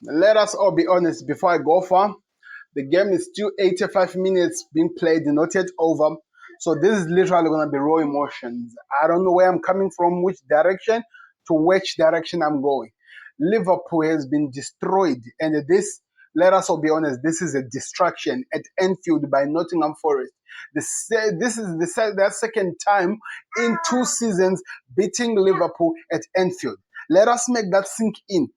Let us all be honest before I go far. The game is still 85 minutes being played, not yet over. So this is literally going to be raw emotions. I don't know where I'm coming from, which direction to which direction I'm going. Liverpool has been destroyed, and this, let us all be honest, this is a distraction at Anfield by Nottingham Forest. This is the second time in 2 seasons beating Liverpool at Anfield. Let us make that sink in.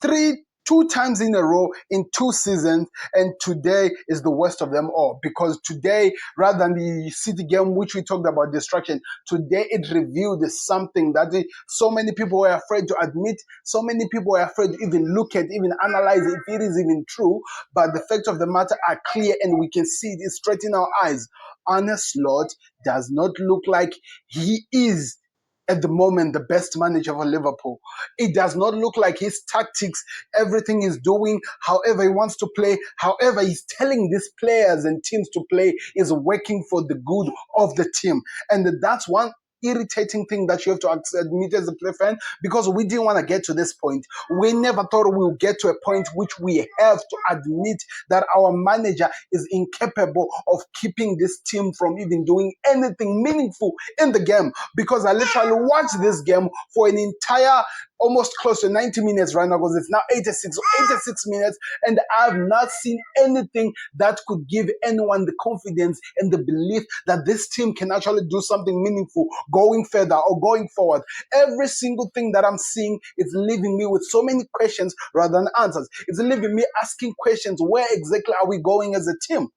2 times in a row in 2 seasons, and today is the worst of them all, because today, rather than the City game which we talked about distraction, today it revealed something that so many people were afraid to admit, so many people were afraid to even look at, even analyze if it is even true. But the facts of the matter are clear, and we can see it straight in our eyes. Arne Slot does not look like he is at the moment the best manager for Liverpool. It does not look like his tactics, everything he's doing, however he wants to play, however he's telling these players and teams to play, is working for the good of the team. And that's one irritating thing that you have to admit as a player fan, because we didn't want to get to this point. We never thought we would get to a point which we have to admit that our manager is incapable of keeping this team from even doing anything meaningful in the game. Because I literally watched this game for an entire almost close to 90 minutes right now, because it's now 86 minutes, and I've not seen anything that could give anyone the confidence and the belief that this team can actually do something meaningful going further or going forward. Every single thing that I'm seeing is leaving me with so many questions rather than answers. It's leaving me asking questions: where exactly are we going as a team?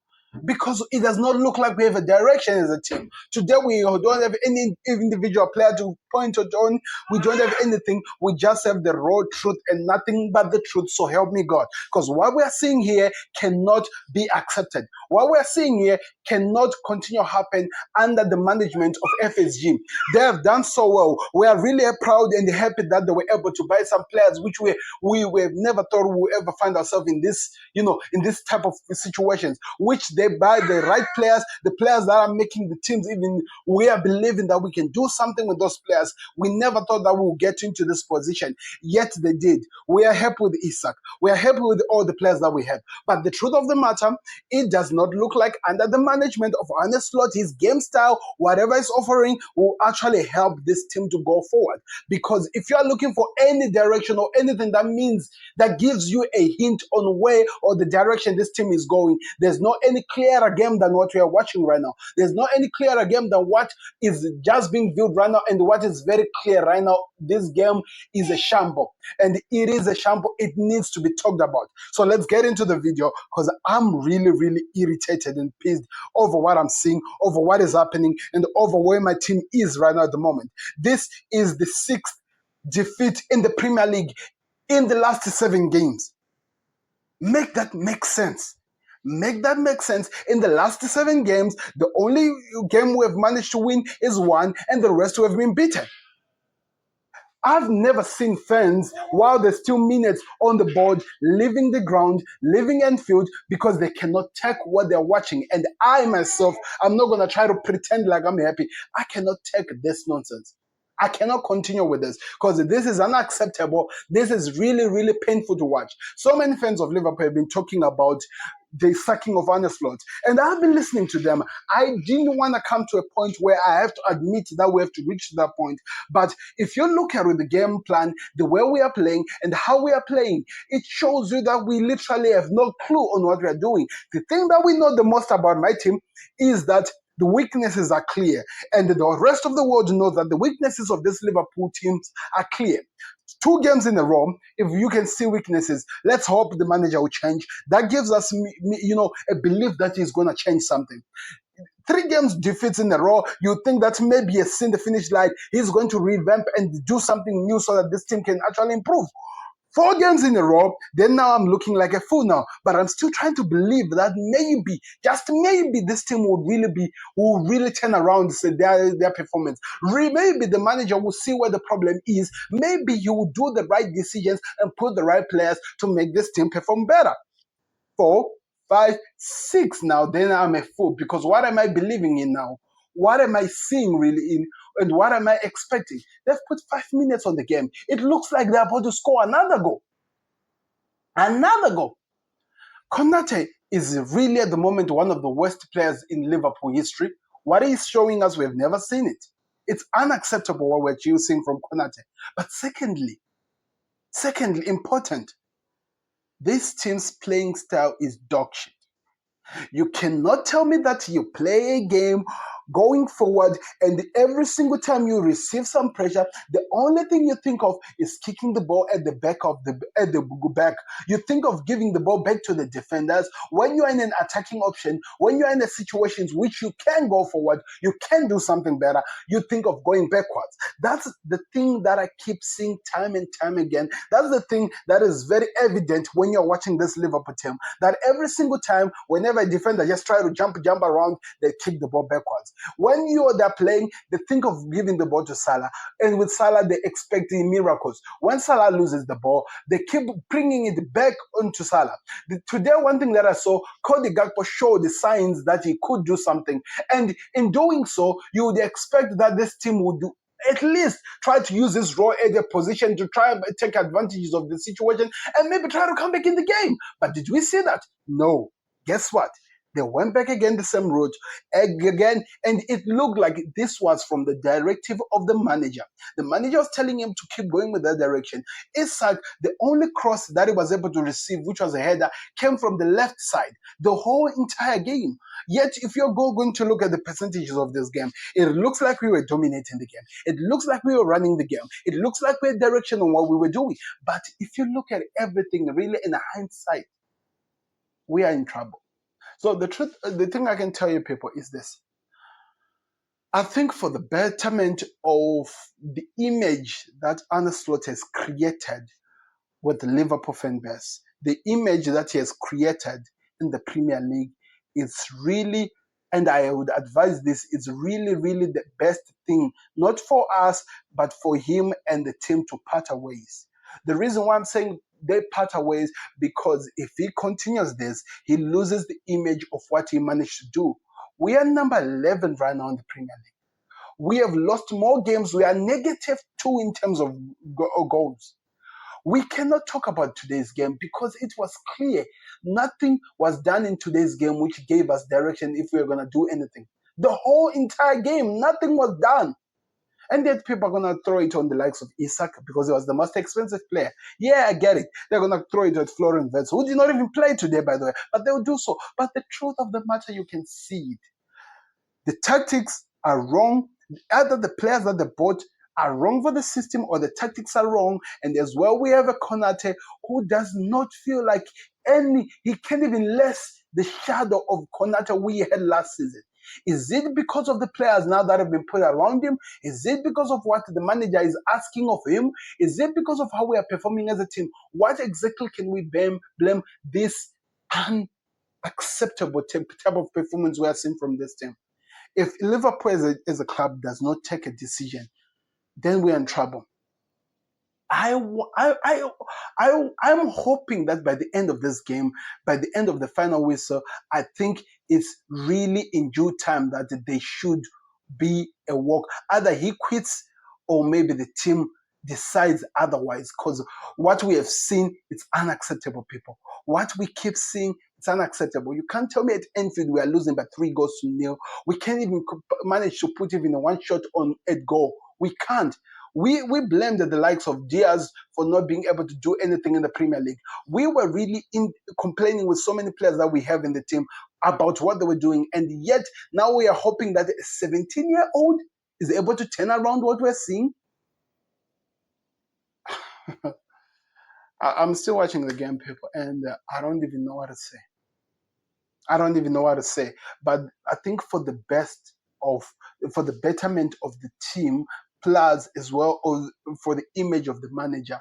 Because it does not look like we have a direction as a team. Today we don't have any individual player to point it on. We don't have anything. We just have the raw truth and nothing but the truth. So help me God. Because what we are seeing here cannot be accepted. What we are seeing here cannot continue to happen under the management of FSG. They have done so well. We are really proud and happy that they were able to buy some players which we have never thought we would ever find ourselves in this, in this type of situations, which they buy the right players, the players that are making the teams even, we are believing that we can do something with those players. We never thought that we would get into this position, yet they did. We are happy with Isak. We are happy with all the players that we have. But the truth of the matter, it does not look like under the management of Arne Slot, his game style, whatever he's offering, will actually help this team to go forward. Because if you are looking for any direction or anything that means, that gives you a hint on where or the direction this team is going, there's no any clearer game than what we are watching right now. There's no any clearer game than what is just being viewed right now, and what is very clear right now. This game is a shamble, and it is a shamble. It needs to be talked about. So let's get into the video, because I'm really, really irritated and pissed over what I'm seeing, over what is happening, and over where my team is right now at the moment. This is the 6th defeat in the Premier League in the last 7 games. Make that make sense. Make that make sense. In the last 7 games, the only game we have managed to win is 1, and the rest we have been beaten. I've never seen fans, while there's still minutes on the board, leaving the ground, leaving Anfield, because they cannot take what they're watching. And I myself, I'm not going to try to pretend like I'm happy. I cannot take this nonsense. I cannot continue with this, because this is unacceptable. This is really, really painful to watch. So many fans of Liverpool have been talking about the sacking of Arne Slot, and I've been listening to them. I didn't want to come to a point where I have to admit that we have to reach that point. But if you look at the game plan, the way we are playing and how we are playing, it shows you that we literally have no clue on what we are doing. The thing that we know the most about my team is that the weaknesses are clear, and the rest of the world knows that the weaknesses of this Liverpool teams are clear. 2 games in a row, if you can see weaknesses, let's hope the manager will change. That gives us, a belief that he's going to change something. 3 games defeats in a row, you think that maybe he's seen the finish line, he's going to revamp and do something new so that this team can actually improve. 4 games in a row, then now I'm looking like a fool now. But I'm still trying to believe that maybe, just maybe, this team will really turn around their performance. Maybe the manager will see where the problem is. Maybe he will do the right decisions and put the right players to make this team perform better. 4, 5, 6 now, then I'm a fool, because what am I believing in now? What am I seeing really in, and what am I expecting? They've put 5 minutes on the game. It looks like they're about to score another goal. Another goal. Konate is really at the moment one of the worst players in Liverpool history. What he's showing us, we have never seen it. It's unacceptable what we're choosing from Konate. But secondly, important, this team's playing style is dog shit. You cannot tell me that you play a game going forward and every single time you receive some pressure, the only thing you think of is kicking the ball at the back. You think of giving the ball back to the defenders. When you are in an attacking option, when you are in a situations which you can go forward, you can do something better, you think of going backwards. That's the thing that I keep seeing time and time again. That's the thing that is very evident when you're watching this Liverpool team, that every single time, whenever a defender just try to jump around, they kick the ball backwards. When you're there playing, they think of giving the ball to Salah. And with Salah, they expect miracles. When Salah loses the ball, they keep bringing it back onto Salah. Today, one thing that I saw, Cody Gakpo showed the signs that he could do something. And in doing so, you would expect that this team would do at least try to use this raw area position to try and take advantages of the situation and maybe try to come back in the game. But did we see that? No. Guess what? They went back again the same route again, and it looked like this was from the directive of the manager. The manager was telling him to keep going with that direction. Isak, the only cross that he was able to receive, which was a header, came from the left side the whole entire game. Yet, if you're going to look at the percentages of this game, it looks like we were dominating the game. It looks like we were running the game. It looks like we had direction on what we were doing. But if you look at everything really in hindsight, we are in trouble. So the thing I can tell you people is this. I think for the betterment of the image that Arne Slot has created with the Liverpool fan base, the image that he has created in the Premier League is really, and I would advise this, is really, really the best thing, not for us, but for him and the team to part ways. The reason why I'm saying they part ways, because if he continues this, he loses the image of what he managed to do. We are number 11 right now in the Premier League. We have lost more games. We are -2 in terms of goals. We cannot talk about today's game because it was clear nothing was done in today's game which gave us direction if we were going to do anything. The whole entire game, nothing was done. And yet people are going to throw it on the likes of Isak because he was the most expensive player. Yeah, I get it. They're going to throw it at Florian Wirtz, who did not even play today, by the way. But they will do so. But the truth of the matter, you can see it. The tactics are wrong. Either the players that they bought are wrong for the system or the tactics are wrong. And as well, we have a Konate who does not feel like he can't even less the shadow of Konate we had last season. Is it because of the players now that have been put around him? Is it because of what the manager is asking of him? Is it because of how we are performing as a team? What exactly can we blame this unacceptable type of performance we are seeing from this team? If Liverpool as a club does not take a decision, then we're in trouble. I'm hoping that by the end of this game, by the end of the final whistle, I think it's really in due time that they should be a walk. Either he quits or maybe the team decides otherwise, because what we have seen, it's unacceptable, people. What we keep seeing, it's unacceptable. You can't tell me at Anfield we are losing by 3-0. We can't even manage to put even one shot on at goal. We can't. We blamed the likes of Diaz for not being able to do anything in the Premier League. We were really complaining with so many players that we have in the team about what they were doing. And yet now we are hoping that a 17-year-old is able to turn around what we're seeing. I'm still watching the game, people, and I don't even know what to say. I don't even know what to say. But I think for the betterment of the team, plus as well as for the image of the manager,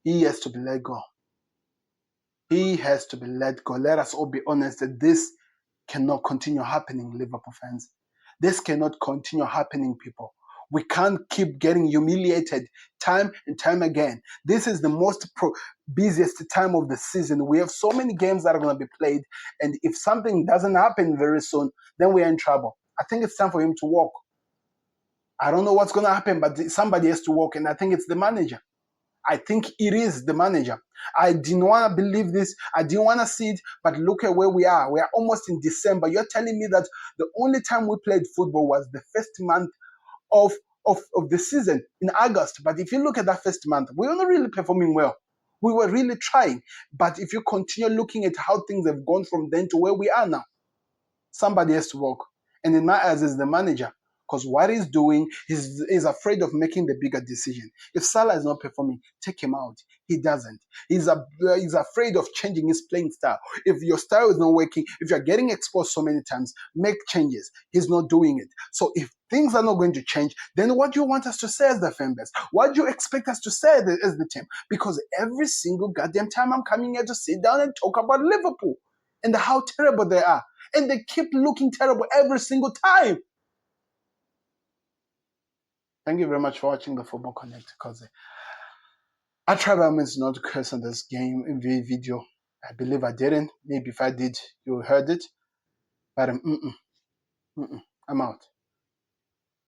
he has to be let go. He has to be let go. Let us all be honest that this cannot continue happening, Liverpool fans. This cannot continue happening, people. We can't keep getting humiliated time and time again. This is the most busiest time of the season. We have so many games that are going to be played. And if something doesn't happen very soon, then we are in trouble. I think it's time for him to walk. I don't know what's going to happen, but somebody has to walk. And I think it's the manager. I think it is the manager. I didn't want to believe this. I didn't want to see it. But look at where we are. We are almost in December. You're telling me that the only time we played football was the first month of, of the season in August. But if you look at that first month, we were not really performing well. We were really trying. But if you continue looking at how things have gone from then to where we are now, somebody has to work. And in my eyes, is the manager. Because what he's doing, he's afraid of making the bigger decision. If Salah is not performing, take him out. He doesn't. He's afraid of changing his playing style. If your style is not working, if you're getting exposed so many times, make changes. He's not doing it. So if things are not going to change, then what do you want us to say as the fan base? What do you expect us to say as the team? Because every single goddamn time I'm coming here to sit down and talk about Liverpool and how terrible they are. And they keep looking terrible every single time. Thank you very much for watching the Football Connect. Because I tried by means not to curse on this game in the video. I believe I didn't. Maybe if I did, you heard it. But I'm out.